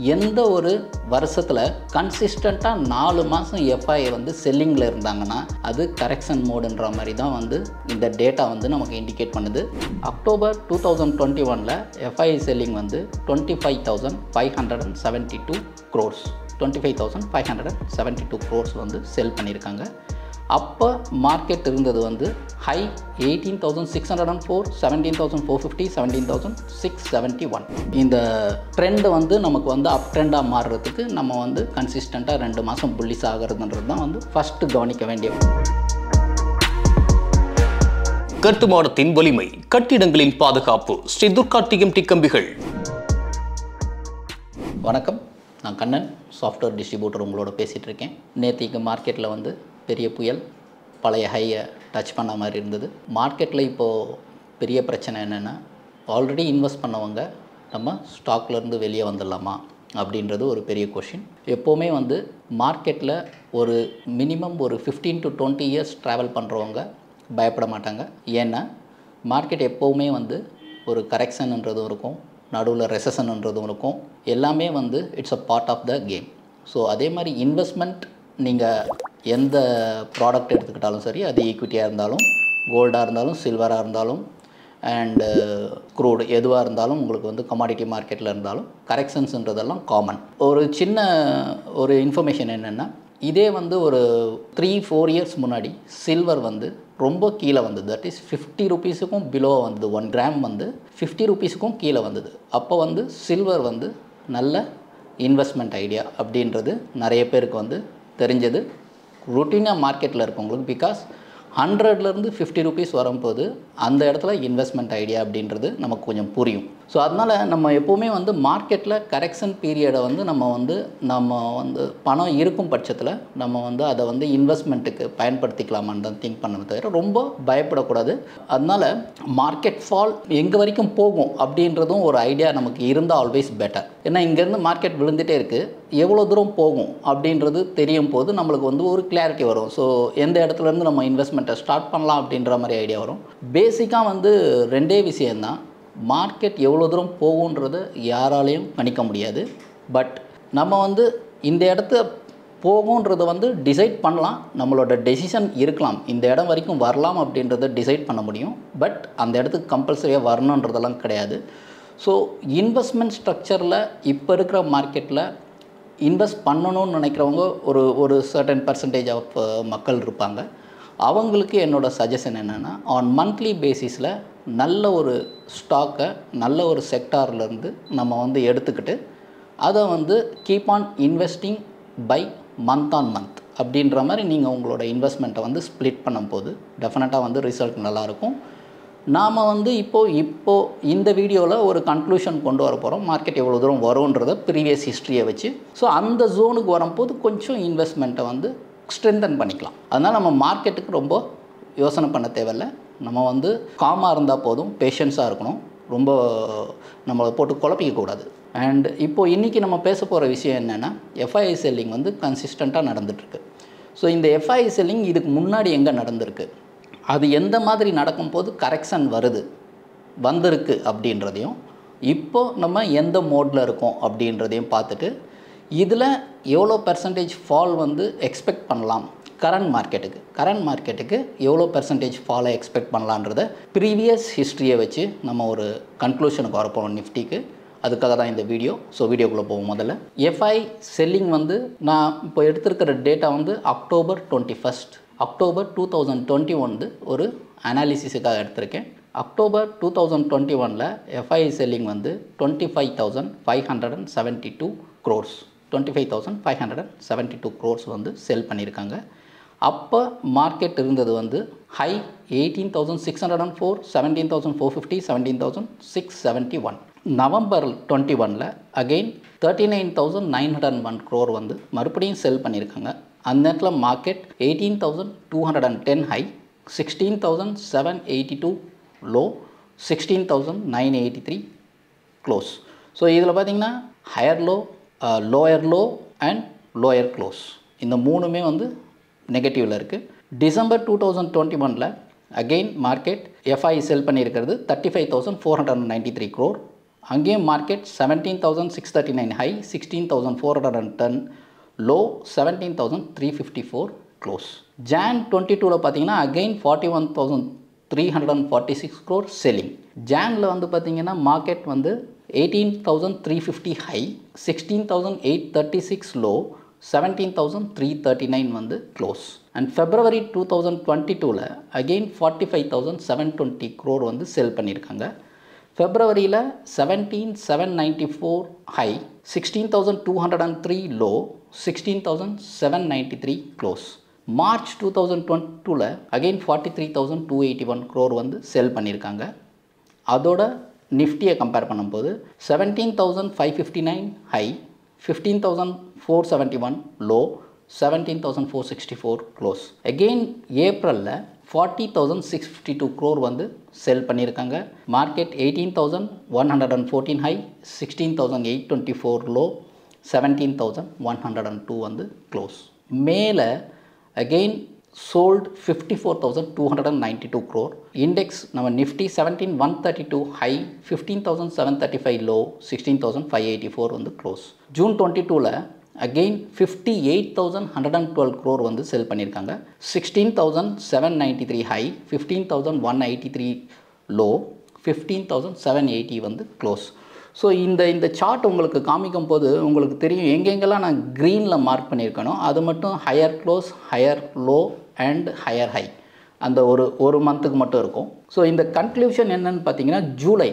எந்த ஒரு வருஷத்தில் கன்சிஸ்டண்ட்டாக 4 மாதம் எஃப்ஐ வந்து செல்லிங்கில் இருந்தாங்கன்னா அது கரெக்ஷன் மோடுன்ற மாதிரி தான் வந்து இந்த டேட்டா வந்து நமக்கு இண்டிகேட் பண்ணுது. அக்டோபர் 2021 எஃப்ஐ செல்லிங் வந்து 25,572 crores 25,572 crores வந்து செல் பண்ணியிருக்காங்க. அப்போ மார்க்கெட் இருந்தது வந்து ஹை 18,604, 17,450, 17,671. இந்த ட்ரெண்ட் வந்து நமக்கு வந்து அப் ட்ரெண்டாக மாறுறதுக்கு நம்ம வந்து கன்சிஸ்டண்ட்டாக 2 மாதம் புல்லிஸ் ஆகிறதுன்றது தான் வந்து ஃபஸ்ட்டு கவனிக்க வேண்டிய. கட்டுமானத்தின் வலிமை, கட்டிடங்களின் பாதுகாப்பு, ஸ்ரீ துர்கா டிஎம்டி கம்பிகள். வணக்கம், நான் கண்ணன், சாஃப்ட்வேர் டிஸ்ட்ரிபியூட்டர் உங்களோட பேசிகிட்டு இருக்கேன். நேற்றுக்கு மார்க்கெட்டில் வந்து பெரிய புயல் பழைய ஹையை டச் பண்ண மாதிரி இருந்தது. மார்க்கெட்டில் இப்போது பெரிய பிரச்சனை என்னென்னா, ஆல்ரெடி இன்வெஸ்ட் பண்ணவங்க நம்ம ஸ்டாக்லேருந்து வெளியே வந்துடலாமா அப்படின்றது ஒரு பெரிய கொஷின். எப்போவுமே வந்து மார்க்கெட்டில் ஒரு மினிமம் ஒரு 15 to 20 இயர்ஸ் ட்ராவல் பண்ணுறவங்க பயப்பட மாட்டாங்க. ஏன்னா மார்க்கெட் எப்போவுமே வந்து ஒரு கரெக்ஷன்ன்றதும் இருக்கும், நடுவில் ரெசஷன்ன்றதும் இருக்கும். எல்லாமே வந்து it's a part of the game. So அதே மாதிரி இன்வெஸ்ட்மெண்ட் நீங்கள் எந்த ப்ராடக்ட் எடுத்துக்கிட்டாலும் சரி, அது ஈக்விட்டியாக இருந்தாலும், கோல்டாக இருந்தாலும், சில்வராக இருந்தாலும், அண்டு க்ரூடு எதுவாக இருந்தாலும், உங்களுக்கு வந்து கமாடிட்டி மார்க்கெட்டில் இருந்தாலும் கரெக்ஷன்ஸுன்றதெல்லாம் காமன். ஒரு சின்ன ஒரு இன்ஃபர்மேஷன் என்னென்னா, இதே வந்து ஒரு 3-4 இயர்ஸ் முன்னாடி சில்வர் வந்து ரொம்ப கீழே வந்தது. தட் இஸ் 50 ரூபீஸுக்கும் பிலோ வந்தது. 1 கிராம் வந்து 50 ரூபீஸுக்கும் கீழே வந்தது. அப்போ வந்து சில்வர் வந்து நல்ல இன்வெஸ்ட்மெண்ட் ஐடியா அப்படின்றது நிறைய பேருக்கு வந்து தெரிஞ்சது. ருட்டீனாக மார்க்கெட்டில் இருக்கவங்களுக்கு, பிகாஸ் 100லேருந்து 50 ரூபீஸ் வரும்போது அந்த இடத்துல இன்வெஸ்ட்மெண்ட் ஐடியா அப்படின்றது நமக்கு கொஞ்சம் புரியும். ஸோ அதனால் நம்ம எப்போவுமே வந்து மார்க்கெட்டில் கரெக்ஷன் பீரியடை வந்து நம்ம வந்து பணம் இருக்கும் பட்சத்தில் நம்ம வந்து அதை வந்து இன்வெஸ்ட்மெண்ட்டுக்கு பயன்படுத்திக்கலாமான்னு தான் திங்க் பண்ண தவிர ரொம்ப பயப்படக்கூடாது. அதனால் மார்க்கெட் ஃபால் எங்கே வரைக்கும் போகும் அப்படின்றதும் ஒரு ஐடியா நமக்கு இருந்தால் ஆல்வேஸ் பெட்டர். ஏன்னா இங்கேருந்து மார்க்கெட் விழுந்துகிட்டே இருக்குது, எவ்வளோ தூரம் போகும் அப்படின்றது தெரியும் போது நம்மளுக்கு வந்து ஒரு கிளாரிட்டி வரும். ஸோ எந்த இடத்துலேருந்து நம்ம இன்வெஸ்ட்மெண்ட்டை ஸ்டார்ட் பண்ணலாம் அப்படின்ற மாதிரி ஐடியா வரும். பேசிக்காக வந்து 2 விஷயந்தான். மார்க்கெட் எவ்வளோ தூரம் போகுன்றது யாராலையும் கணிக்க முடியாது. பட் நம்ம வந்து இந்த இடத்த போகுன்றதை வந்து டிசைட் பண்ணலாம். நம்மளோட டெசிஷன் இருக்கலாம், இந்த இடம் வரைக்கும் வரலாம் அப்படின்றத டிசைட் பண்ண முடியும். பட் அந்த இடத்துக்கு கம்பல்சரியாக வரணுன்றதெல்லாம் கிடையாது. ஸோ இன்வெஸ்ட்மெண்ட் ஸ்ட்ரக்சரில் இப்போ இருக்கிற மார்க்கெட்டில் இன்வெஸ்ட் பண்ணணும்னு நினைக்கிறவங்க ஒரு சர்டன் பர்சன்டேஜ் ஆஃப் மக்கள் இருப்பாங்க. அவங்களுக்கு என்னோடய சஜஷன் என்னென்னா, ஆன் மந்த்லி பேசிஸில் நல்ல ஒரு ஸ்டாக்கை நல்ல ஒரு செக்டார்லேருந்து நம்ம வந்து எடுத்துக்கிட்டு அதை வந்து keep on investing by month on month அப்படின்ற மாதிரி நீங்கள் உங்களோட இன்வெஸ்ட்மெண்ட்டை வந்து ஸ்ப்ளிட் பண்ணும்போது டெஃபினட்டாக வந்து ரிசல்ட் நல்லாயிருக்கும். நாம் வந்து இப்போது இந்த வீடியோவில் ஒரு கன்க்ளூஷன் கொண்டு வர போகிறோம். மார்க்கெட் எவ்வளோ தூரம் வரும்ன்றத ப்ரீவியஸ் ஹிஸ்ட்ரியை வச்சு. ஸோ அந்த ஜோனுக்கு வரும்போது கொஞ்சம் இன்வெஸ்ட்மெண்ட்டை வந்து ஸ்ட்ரென்தன் பண்ணிக்கலாம். அதனால் நம்ம மார்க்கெட்டுக்கு ரொம்ப யோசனை பண்ண தேவையில்லை. நம்ம வந்து காமாக இருந்தால் போதும், பேஷன்ஸாக இருக்கணும், ரொம்ப நம்மளை போட்டு குழப்பிக்கக்கூடாது. அண்ட் இப்போது இன்றைக்கி நம்ம பேச போகிற விஷயம் என்னென்னா, எஃப்ஐஐ செல்லிங் வந்து கன்சிஸ்டண்ட்டாக நடந்துகிட்ருக்கு. ஸோ இந்த எஃப்ஐஐ செல்லிங் இதுக்கு முன்னாடி எங்கே நடந்திருக்கு, அது எந்த மாதிரி நடக்கும்போது கரெக்ஷன் வந்திருக்கு அப்படின்றதையும், இப்போது நம்ம எந்த மோடில் இருக்கோம் அப்படின்றதையும் பார்த்துட்டு இதில் எவ்வளோ பர்சன்டேஜ் ஃபால் வந்து எக்ஸ்பெக்ட் பண்ணலாம், கரண்ட் மார்க்கெட்டுக்கு எவ்வளோ பர்சன்டேஜ் ஃபாலை எக்ஸ்பெக்ட் பண்ணலான்றத ப்ரீவியஸ் ஹிஸ்ட்ரியை வச்சு நம்ம ஒரு கன்க்ளூஷனுக்கு வரப்போம் நிஃப்டிக்கு. அதுக்காக தான் இந்த வீடியோ. ஸோ வீடியோக்குள்ளே போவோம். முதல்ல எஃப்ஐ செல்லிங் வந்து நான் இப்போ எடுத்திருக்கிற டேட்டா வந்து அக்டோபர் 2021 ஒரு அனாலிசிஸுக்காக எடுத்திருக்கேன். அக்டோபர் 2021 எஃப்ஐ செல்லிங் வந்து 25,572 crores 25,572 crores வந்து செல் பண்ணியிருக்காங்க. அப்போ மார்க்கெட் இருந்தது வந்து ஹை 18,604, 17,450, 17,671. நவம்பர் 21 அகெயின் 39,901 crore வந்து மறுபடியும் செல் பண்ணியிருக்காங்க. அந்த நேரத்தில் market 18,210 high, 16,782 low, 16,983 close. So இதில் பார்த்திங்கன்னா higher low, lower low and lower close, இந்த மூணுமே வந்து நெகட்டிவில் இருக்குது. December 2021 again market FI sell பண்ணியிருக்கிறது 35,493 crore. அங்கேயும் market 17,639 high, 16,410 low, 17,354 close. Jan 22ல் பார்த்தீங்கன்னா அகெயின் 41,346 crore செல்லிங். ஜானில் வந்து பார்த்தீங்கன்னா மார்க்கெட் வந்து 18,350 ஹை, 16,836 லோ, 17,339 வந்து க்ளோஸ். அண்ட் ஃபெப்ரவரி 2022ல் அகெயின் 45,720 crore வந்து செல் பண்ணியிருக்காங்க. ஃபெப்ரவரியில் 17,794 ஹை, 16,203 லோ, 16,793 க்ளோஸ். மார்ச் 2022ல் அகெயின் 43,281 crore வந்து செல் பண்ணியிருக்காங்க. அதோட நிஃப்டியை கம்பேர் பண்ணும்போது 17,559 ஹை, 15,471 லோ, 17,464 க்ளோஸ். அகெயின் ஏப்ரலில் 40,652 crore வந்து செல் பண்ணியிருக்காங்க. மார்க்கெட் 18,114 ஹை, 16,824 லோ, 17,102 வந்து க்ளோஸ். மேலே அகெயின் sold 54,292 crore. இண்டெக்ஸ் நம்ம நிஃப்டி 17,132 ஹை, 15,735 லோ, 16,584 வந்து க்ளோஸ். ஜூன் 22ல் அகெயின் 58,112 crore வந்து செல் பண்ணியிருக்காங்க. 16,793 ஹை, 15,183 லோ, 15,780 வந்து க்ளோஸ். ஸோ இந்த சார்ட் உங்களுக்கு காமிக்கும் போது உங்களுக்கு தெரியும் எங்கெங்கெல்லாம் நான் க்ரீனில் மார்க் பண்ணியிருக்கணும் அது மட்டும் higher close, higher low and higher high அந்த ஒரு மந்த்துக்கு மட்டும் இருக்கும். ஸோ இந்த கன்க்ளூஷன் என்னன்னு பார்த்தீங்கன்னா ஜூலை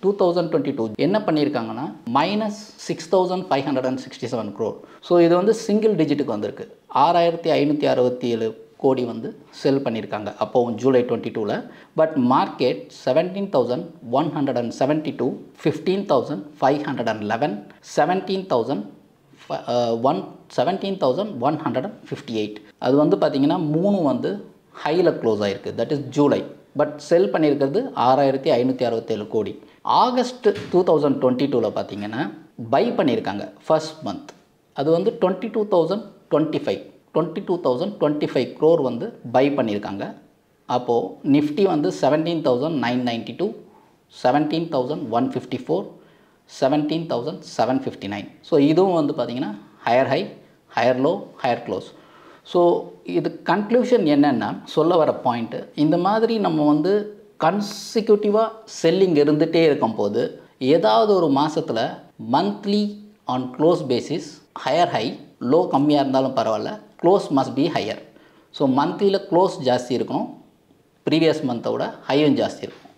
2022 என்ன பண்ணியிருக்காங்கன்னா -6,567 crore. ஸோ இது வந்து சிங்கிள் டிஜிட்டுக்கு வந்திருக்கு. 6,567 கோடி வந்து செல் பண்ணியிருக்காங்க அப்போ ஜூலை 22ல். பட் மார்க்கெட் 17,172, 15,511, 17,158 அது வந்து பார்த்திங்கன்னா 3 வந்து ஹையில் க்ளோஸ் ஆகிருக்கு. That is July. பட் செல் பண்ணியிருக்கிறது 6,567 கோடி. ஆகஸ்ட் 2022ல் பார்த்திங்கன்னா பை பண்ணியிருக்காங்க ஃபர்ஸ்ட் மந்த். அது வந்து 22,025 crore வந்து பை பண்ணியிருக்காங்க. அப்போது நிஃப்டி வந்து 17,992, 17,154, 17,759. ஸோ இதுவும் வந்து பார்த்திங்கன்னா higher high, higher low, higher close. So இது கன்க்ளூஷன் என்னென்னா சொல்ல வர பாயிண்ட்டு, இந்த மாதிரி நம்ம வந்து கன்சிக்யூட்டிவாக செல்லிங் இருந்துகிட்டே இருக்கும்போது ஏதாவது ஒரு மாதத்தில் monthly on close basis higher high, low கம்மியாக இருந்தாலும் பரவாயில்ல, close must be higher. So மந்த்லியில் க்ளோஸ் ஜாஸ்தி இருக்கணும், ப்ரீவியஸ் மந்த்தை விட ஹையும் ஜாஸ்தி இருக்கணும்.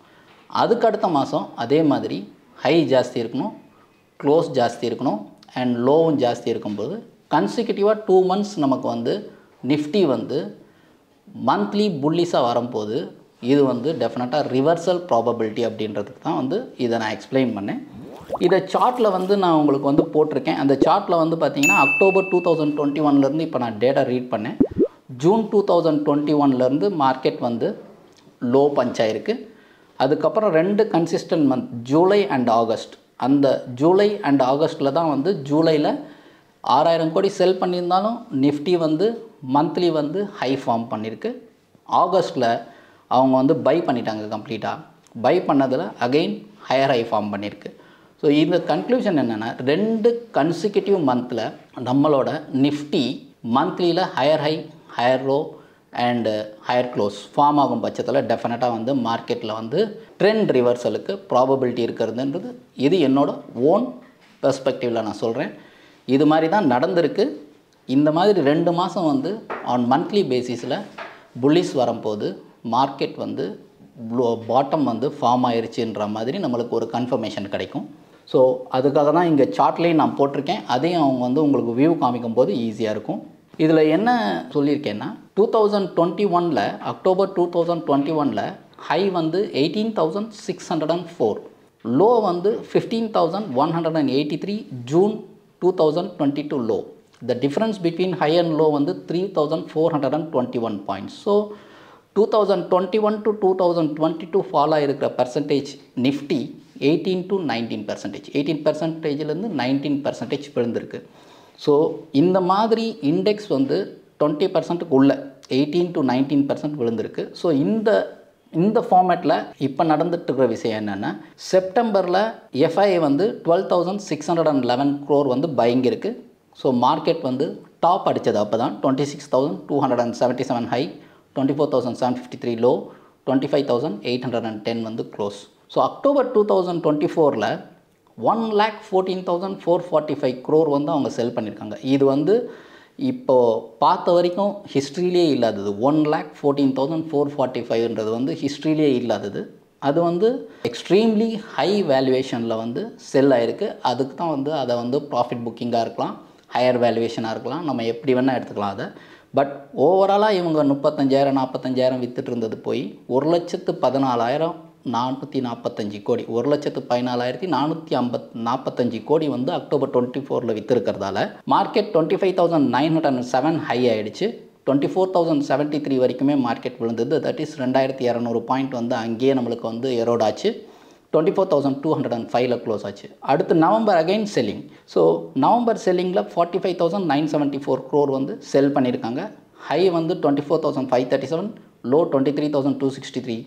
அதுக்கு அடுத்த மாதம் அதே மாதிரி ஹை ஜாஸ்தி இருக்கணும், க்ளோஸ் ஜாஸ்தி இருக்கணும் அண்ட் லோவும் ஜாஸ்தி இருக்கும்போது கன்சிக்யூட்டிவாக 2 months நமக்கு வந்து நிஃப்டி வந்து மந்த்லி புல்லிஸாக வரும்போது இது வந்து டெஃபினட்டாக ரிவர்சல் ப்ராபபிலிட்டி அப்படின்றதுக்கு தான் வந்து இதை நான் எக்ஸ்பிளைன் பண்ணேன். இதை சார்ட்டில் வந்து நான் உங்களுக்கு வந்து போட்டிருக்கேன். அந்த சார்ட்டில் வந்து பார்த்திங்கன்னா அக்டோபர் 2021 இப்போ நான் டேட்டா ரீட் பண்ணேன். ஜூன் 2021 மார்க்கெட் வந்து லோ பஞ்ச் ஆகிருக்கு. அதுக்கப்புறம் 2 consistent month July and August. அந்த ஜூலை அண்ட் ஆகஸ்ட்டில் தான் வந்து ஜூலையில் 6,000 கோடி செல் பண்ணியிருந்தாலும் நிஃப்டி வந்து மந்த்லி வந்து ஹை ஃபார்ம் பண்ணியிருக்கு. ஆகஸ்ட்டில் அவங்க வந்து பை பண்ணிட்டாங்க கம்ப்ளீட்டாக. பை பண்ணதில் அகெயின் ஹையர் ஹை ஃபார்ம் பண்ணியிருக்கு. ஸோ இந்த கன்க்ளூஷன் என்னென்னா 2 கன்சிக்யூட்டிவ் மந்தில் நம்மளோட நிஃப்டி மந்த்லியில் higher high, higher low and higher close form ஆகும் பட்சத்தில் டெஃபினட்டாக வந்து மார்க்கெட்டில் வந்து ட்ரெண்ட் ரிவர்சலுக்கு ப்ராபபிலிட்டி இருக்கிறதுன்றது இது என்னோட ஓன் பெர்ஸ்பெக்டிவில் நான் சொல்கிறேன். இது மாதிரி தான் நடந்திருக்கு. இந்த மாதிரி 2 மாதம் வந்து ஆன் மந்த்லி பேசிஸில் புல்லிஸ் வரும்போது மார்க்கெட் வந்து பாட்டம் வந்து ஃபார்ம் ஆயிடுச்சுன்ற மாதிரி நம்மளுக்கு ஒரு கன்ஃபர்மேஷன் கிடைக்கும். ஸோ அதுக்காக தான் இங்கே சார்ட்லேயும் நான் போட்டிருக்கேன். அதையும் அவங்க வந்து உங்களுக்கு வியூ காமிக்கும் போது ஈஸியாக இருக்கும். இதில் என்ன சொல்லியிருக்கேன்னா 2021 அக்டோபர் 2021 ஹை வந்து 18,604, லோ வந்து 15,183 June 2022 low. The difference between high and low வந்து 3,421 points. So 2021 to 2022 ஃபால் ஆகிருக்கிற பர்சன்டேஜ் நிஃப்டி 18 to 19%, 18%லேருந்து 19% விழுந்திருக்கு. ஸோ இந்த மாதிரி இண்டெக்ஸ் வந்து 20%க்கு உள்ள 18 to 19% விழுந்திருக்கு. ஸோ இந்த இந்த ஃபார்மேட்டில் இப்போ நடந்துட்டு இருக்கிற விஷயம் என்னென்னா செப்டம்பரில் எஃப்ஐ வந்து 12,611 crore வந்து பையிங் இருக்குது. ஸோ மார்க்கெட் வந்து டாப் அடித்தது அப்போ தான் 26,277 ஹை, 24,753 லோ, 25,810 வந்து க்ளோஸ். ஸோ அக்டோபர் 2024 1,14,445 crore வந்து அவங்க செல் பண்ணியிருக்காங்க. இது வந்து இப்போது பார்த்த வரைக்கும் ஹிஸ்ட்ரியிலே இல்லாதது. 1,14,445 வந்து ஹிஸ்ட்ரியிலே இல்லாதது. அது வந்து எக்ஸ்ட்ரீம்லி ஹை வேல்யூவேஷனில் வந்து செல் ஆகிருக்கு. அதுக்கு தான் வந்து அதை வந்து ப்ராஃபிட் புக்கிங்காக இருக்கலாம், ஹையர் வேல்யூவேஷனாக இருக்கலாம், நம்ம எப்படி வேணால் எடுத்துக்கலாம் அதை. பட் ஓவராலாக இவங்க 35,000 45,000 விற்றுட்டு இருந்தது போய் 1,14,445 கோடி, 1,14,445 கோடி வந்து அக்டோபர் 24 விற்றுருக்கிறதால மார்க்கெட் 25,907 ஹை ஆகிடுச்சு. 24,073 வரைக்குமே மார்க்கெட் விழுந்தது. தட் இஸ் 2,200 பாயிண்ட் வந்து அங்கேயே நம்மளுக்கு வந்து எரோட் ஆச்சு. 24,205 க்ளோஸ் ஆச்சு. அடுத்து November again selling. So November செல்லிங்கில் 45,974 crore வந்து செல் பண்ணியிருக்காங்க. ஹை வந்து 24,537, லோ 23,263,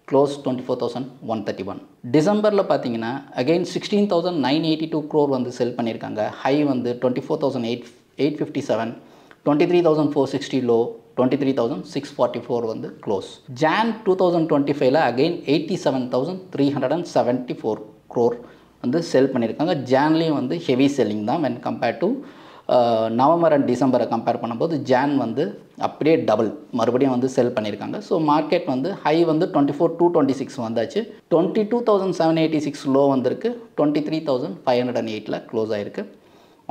க்ளோஸ் 24,131. டிசம்பரில் பார்த்தீங்கன்னா அகைன் 16,982 crore வந்து செல் பண்ணியிருக்காங்க. ஹை வந்து 24,857, 23,460 லோ, 23,644 வந்து க்ளோஸ். ஜான் 2025 அகைன் 87,374 crore வந்து செல் பண்ணியிருக்காங்க. ஜான்லேயும் வந்து ஹெவி செல்லிங் தான் when compared to November and டிசம்பரை கம்பேர் பண்ணும்போது ஜான் வந்து அப்படியே டபுள் மறுபடியும் வந்து செல் பண்ணியிருக்காங்க. ஸோ மார்க்கெட் வந்து ஹை வந்து 24,226 வந்தாச்சு. 22,786 லோ வந்திருக்கு. 23,508 க்ளோஸ் ஆகிருக்கு.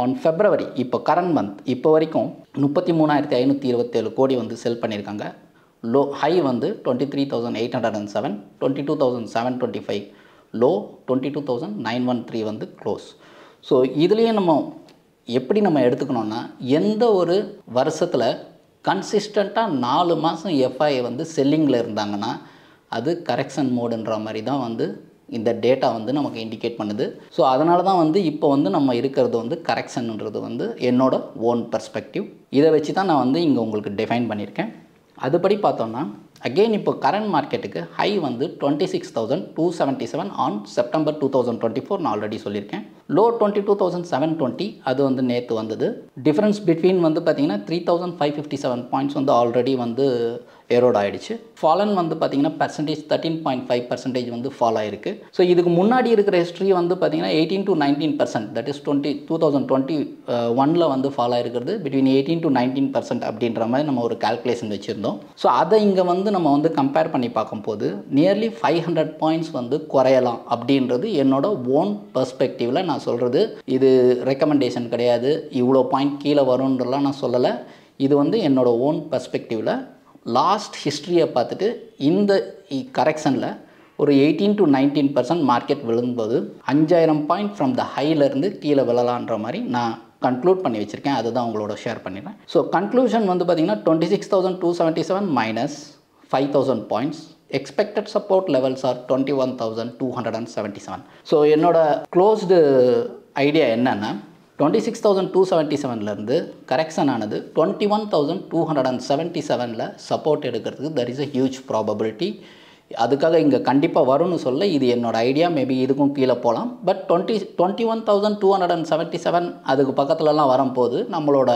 ஆன் ஃபெப்ரவரி இப்போ கரண்ட் மந்த் இப்போ வரைக்கும் 33,527 கோடி வந்து செல் பண்ணியிருக்காங்க. லோ ஹை வந்து 23,807, 22,725 லோ, 22,913 வந்து க்ளோஸ். ஸோ இதுலேயே நம்ம எப்படி நம்ம எடுத்துக்கணுன்னா எந்த ஒரு வருஷத்தில் கன்சிஸ்டண்ட்டாக 4 மாதம் எஃப்ஐ வந்து செல்லிங்கில் இருந்தாங்கன்னா அது கரெக்ஷன் மோடுன்ற மாதிரி தான் வந்து இந்த டேட்டா வந்து நமக்கு இண்டிகேட் பண்ணுது. ஸோ அதனால தான் வந்து இப்போ வந்து நம்ம இருக்கிறது வந்து கரெக்ஷன்ன்றது வந்து என்னோட ஓன் பெர்ஸ்பெக்டிவ். இதை வச்சு தான் நான் வந்து இங்கே உங்களுக்கு டிஃபைன் பண்ணியிருக்கேன். அதுபடி பார்த்தோன்னா அகெயின் இப்போ கரண்ட் மார்க்கெட்டுக்கு ஹை வந்து 26,277 ஆன் செப்டம்பர் 2024 நான் ஆல்ரெடி சொல்லியிருக்கேன். லோ 22,720 அது வந்து நேற்று வந்தது. டிஃப்ரென்ஸ் பிட்வீன் வந்து பார்த்திங்கன்னா 3,557 பாயிண்ட்ஸ் வந்து ஆல்ரெடி வந்து எரோட் ஆகிடுச்சு. ஃபாலன் வந்து பார்த்திங்கன்னா பர்சன்டேஜ் 13.5% வந்து ஃபால் ஆகிருக்கு. ஸோ இதுக்கு முன்னாடி இருக்கிற ஹிஸ்ட்ரி வந்து பார்த்திங்கன்னா 18 to 19%, தட் இஸ் 2021 வந்து ஃபால் ஆகிருக்கிறது பிட்வீன் 18 to 19% அப்படின்ற மாதிரி நம்ம ஒரு கால்குலேஷன் வச்சுருந்தோம். ஸோ அதை இங்கே வந்து நம்ம வந்து கம்பேர் பண்ணி பார்க்கும்போது நியர்லி 500 பாயிண்ட்ஸ் வந்து குறையலாம் அப்படின்றது என்னோட ஓன் பெர்ஸ்பெக்டிவில் நான் சொல்கிறது. இது ரெக்கமெண்டேஷன் கிடையாது, இவ்வளோ பாயிண்ட் கீழே வரும்ன்றலாம் நான் சொல்லலை. இது வந்து என்னோட ஓன் பெர்ஸ்பெக்டிவில் லாஸ்ட் ஹிஸ்ட்ரியை பார்த்துட்டு இந்த கரெக்ஷனில் ஒரு 18 to 19% மார்க்கெட் விழும்போது 5,000 பாயிண்ட் ஃப்ரம் த ஹையிலேருந்து கீழே விழலான்ற மாதிரி நான் கன்க்ளூட் பண்ணி வச்சுருக்கேன். அதுதான் உங்களோட ஷேர் பண்ணிடுறேன். ஸோ கன்க்ளூஷன் வந்து பார்த்திங்கன்னா 26,277 minus 5,000 points. Expected support levels are 21,277. So என்னோட க்ளோஸ்டு ஐடியா என்னென்னா 26,277 கரெக்ஷன் ஆனது 21,277 சப்போர்ட் எடுக்கிறதுக்கு there is a huge probability. அதுக்காக இங்கே கண்டிப்பாக வரும்னு சொல்ல இது என்னோட ஐடியா. மேபி இதுக்கும் கீழே போகலாம். பட் 21,277 அதுக்கு பக்கத்துலலாம் வரும்போது நம்மளோட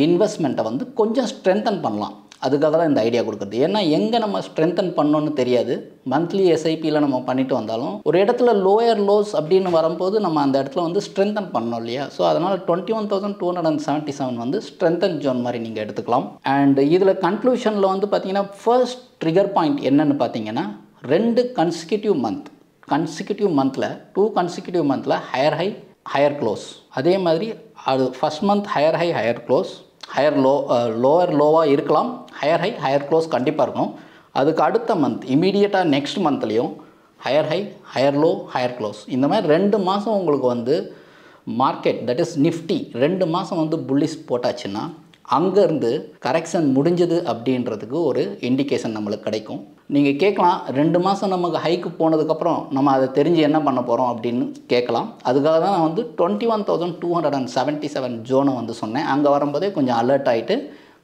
இன்வெஸ்ட்மெண்ட்டை வந்து கொஞ்சம் ஸ்ட்ரென்தன் பண்ணலாம். அதுக்காக தான் இந்த ஐடியா கொடுக்குறது. ஏன்னா எங்கே நம்ம ஸ்ட்ரென்தன் பண்ணோன்னு தெரியாது. மந்த்லி எஸ்ஐபியில் நம்ம பண்ணிட்டு வந்தாலும் ஒரு இடத்துல லோயர் லோஸ் அப்படின்னு வரும்போது நம்ம அந்த இடத்துல வந்து ஸ்ட்ரென்தன் பண்ணோம் இல்லையா. ஸோ அதனால் 21,277 வந்து ஸ்ட்ரென்தன் ஜோன் மாதிரி நீங்கள் எடுத்துக்கலாம். அண்ட் இதில் கன்க்ளூஷனில் வந்து பார்த்தீங்கன்னா ஃபர்ஸ்ட் ட்ரிகர் பாயிண்ட் என்னென்னு பார்த்தீங்கன்னா 2 கன்சிக்யூட்டிவ் மந்தில் 2 கன்சிக்யூட்டிவ் மந்தில் ஹையர் ஹை ஹையர் க்ளோஸ். அதே மாதிரி அது first month higher high higher close, higher lower லோவாக இருக்கலாம், ஹையர் ஹை ஹையர் க்ளோஸ் கண்டிப்பாக இருக்கும். அதுக்கு அடுத்த மந்த் இமீடியட்டாக நெக்ஸ்ட் மந்த்லேயும் higher high higher low higher close. இந்த மாதிரி 2 மாதம் உங்களுக்கு வந்து மார்க்கெட் தட் இஸ் நிஃப்டி 2 மாதம் வந்து புல்லிஷ் போட்டாச்சுன்னா அங்கேருந்து கரெக்ஷன் முடிஞ்சது அப்படின்றதுக்கு ஒரு இண்டிகேஷன் நம்மளுக்கு கிடைக்கும். நீங்கள் கேட்கலாம் 2 மாதம் நமக்கு ஹைக்கு போனதுக்கப்புறம் நம்ம அதை தெரிஞ்சு என்ன பண்ண போகிறோம் அப்படின்னு கேட்கலாம். அதுக்காக தான் நான் வந்து 21,277 ஜோனை வந்து சொன்னேன். அங்கே வரும்போதே கொஞ்சம் அலர்ட் ஆகிட்டு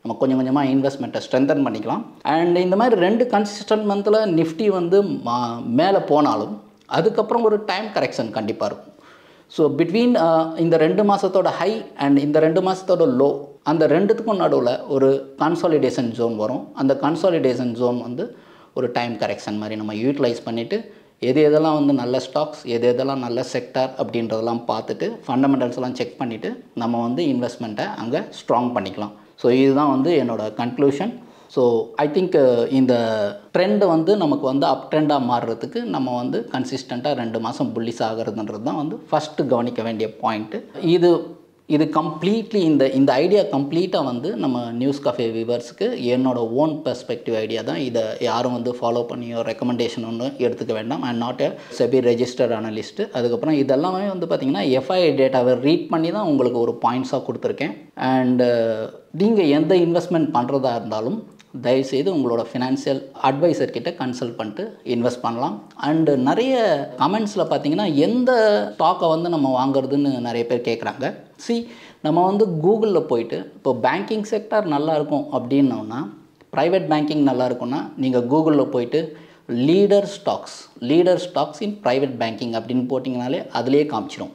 நம்ம கொஞ்சம் கொஞ்சமாக இன்வெஸ்ட்மெண்ட்டை ஸ்ட்ரென்தன் பண்ணிக்கலாம். அண்ட் இந்த மாதிரி 2 கன்சிஸ்டன்ட் மந்தில் நிஃப்டி வந்து மேலே போனாலும் அதுக்கப்புறம் ஒரு டைம் கரெக்ஷன் கண்டிப்பாக இருக்கும். ஸோ பிட்வீன் இந்த 2 மாதத்தோட ஹை அண்ட் இந்த 2 மாதத்தோட லோ, அந்த ரெண்டுத்துக்கும் நடுவில் ஒரு கன்சாலிடேஷன் ஜோன் வரும். அந்த கன்சாலிடேஷன் ஜோன் வந்து ஒரு டைம் கரெக்ஷன் மாதிரி நம்ம யூட்டிலைஸ் பண்ணிவிட்டு எதெல்லாம் வந்து நல்ல ஸ்டாக்ஸ், எதெல்லாம் நல்ல செக்டார் அப்படின்றதெல்லாம் பார்த்துட்டு ஃபண்டமெண்டல்ஸ்லாம் செக் பண்ணிவிட்டு நம்ம வந்து இன்வெஸ்ட்மெண்ட்டை அங்கே ஸ்ட்ராங் பண்ணிக்கலாம். ஸோ இதுதான் வந்து என்னோடய கன்க்ளூஷன். ஸோ ஐ திங்க் இந்த ட்ரெண்டு வந்து நமக்கு வந்து அப் ட்ரெண்டாக மாறுறதுக்கு நம்ம வந்து கன்சிஸ்டண்ட்டாக 2 மாதம் புல்லிஸ் ஆகிறதுன்றது தான் வந்து ஃபஸ்ட்டு கவனிக்க வேண்டிய பாயிண்ட்டு. இது கம்ப்ளீட்லி இந்த ஐடியா கம்ப்ளீட்டாக வந்து நம்ம நியூஸ் கஃபே வியூவர்ஸுக்கு என்னோட ஓன் பெர்ஸ்பெக்டிவ் ஐடியா தான். இதை யாரும் வந்து ஃபாலோ பண்ணியோ ரெக்கமெண்டேஷன் ஒன்று எடுத்துக்க வேண்டாம். And not a SEBI registered analyst. அதுக்கப்புறம் இதெல்லாமே வந்து பார்த்திங்கன்னா எஃப்ஐஐ டேட்டாவை ரீட் பண்ணி தான் உங்களுக்கு ஒரு பாயிண்ட்ஸாக கொடுத்துருக்கேன். அண்டு நீங்கள் எந்த இன்வெஸ்ட்மெண்ட் பண்ணுறதா இருந்தாலும் தயவுசெய்து உங்களோட ஃபினான்ஷியல் அட்வைசர்கிட்ட கன்சல்ட் பண்ணிட்டு இன்வெஸ்ட் பண்ணலாம். அண்டு நிறைய கமெண்ட்ஸில் பார்த்தீங்கன்னா எந்த ஸ்டாக்கை வந்து நம்ம வாங்குறதுன்னு நிறைய பேர் கேட்குறாங்க. நம்ம வந்து கூகுளில் போயிட்டு இப்போ பேங்கிங் செக்டார் நல்லாயிருக்கும் அப்படின்னோன்னா, ப்ரைவேட் பேங்கிங் நல்லா இருக்குன்னா நீங்கள் கூகுளில் போயிட்டு லீடர் ஸ்டாக்ஸ் இன் ப்ரைவேட் பேங்கிங் அப்படின்னு போட்டிங்கனாலே அதிலே காமிச்சிடும்.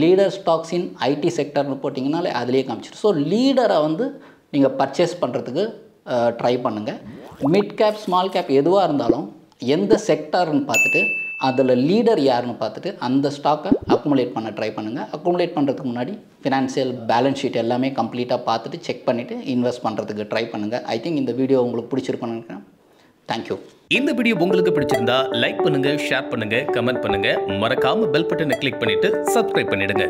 லீடர் ஸ்டாக்ஸ் இன் ஐடி செக்டர்னு போட்டிங்கனாலே அதிலே காமிச்சிடும். ஸோ லீடரை வந்து நீங்கள் பர்ச்சேஸ் பண்ணுறதுக்கு ட்ரை பண்ணுங்கள். மிட் கேப், ஸ்மால் கேப் எதுவாக இருந்தாலும் எந்த செக்டார்னு பார்த்துட்டு அதில் லீடர் யாருன்னு பார்த்துட்டு அந்த ஸ்டாக்கை அக்குமுலேட் பண்ண ட்ரை பண்ணுங்கள். அக்குமுலேட் பண்ணுறதுக்கு முன்னாடி ஃபினான்ஷியல் பேலன்ஸ் ஷீட் எல்லாமே கம்ப்ளீட்டாக பார்த்துட்டு செக் பண்ணிவிட்டு இன்வெஸ்ட் பண்ணுறதுக்கு ட்ரை பண்ணுங்கள். ஐ திங்க் இந்த வீடியோ உங்களுக்கு பிடிச்சிருக்குன்னு நினைக்கிறேன். தேங்க்யூ. இந்த வீடியோ உங்களுக்கு பிடிச்சிருந்தா லைக் பண்ணுங்கள், ஷேர் பண்ணுங்கள், கமெண்ட் பண்ணுங்கள். மறக்காமல் பெல் பட்டனை கிளிக் பண்ணிவிட்டு சப்ஸ்கிரைப் பண்ணிவிடுங்க.